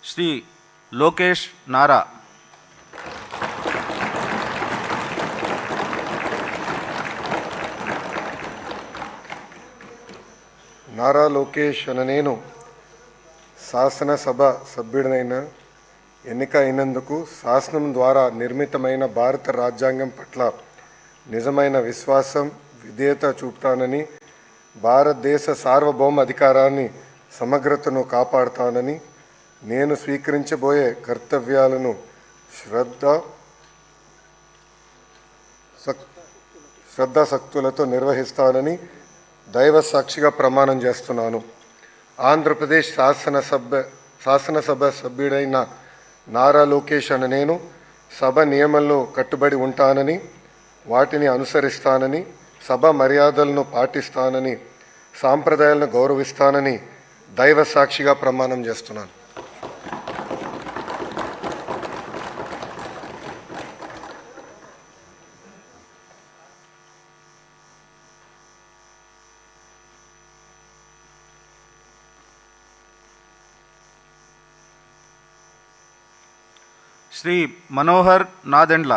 శ్రీ లోకేష్ నారా. నారా లోకేష్ అనే నేను శాసనసభ సభ్యుడినైన ఎన్నిక అయినందుకు శాసనం ద్వారా నిర్మితమైన భారత రాజ్యాంగం పట్ల నిజమైన విశ్వాసం విధేయత చూపుతానని, భారతదేశ సార్వభౌమ అధికారాన్ని సమగ్రతను కాపాడుతానని, నేను స్వీకరించబోయే కర్తవ్యాలను శ్రద్ధాశక్తులతో నిర్వహిస్తానని దైవ సాక్షిగా ప్రమాణం చేస్తున్నాను. ఆంధ్రప్రదేశ్ శాసనసభ సభ్యుడైన నారా లోకేష్ అనే నేను సభ నియమాల్లో కట్టుబడి ఉంటానని, వాటిని అనుసరిస్తానని, సభ మర్యాదలను పాటిస్తానని, సాంప్రదాయాలను గౌరవిస్తానని దైవ సాక్షిగా ప్రమాణం చేస్తున్నాను. శ్రీ మనోహర్ నాదెండ్ల.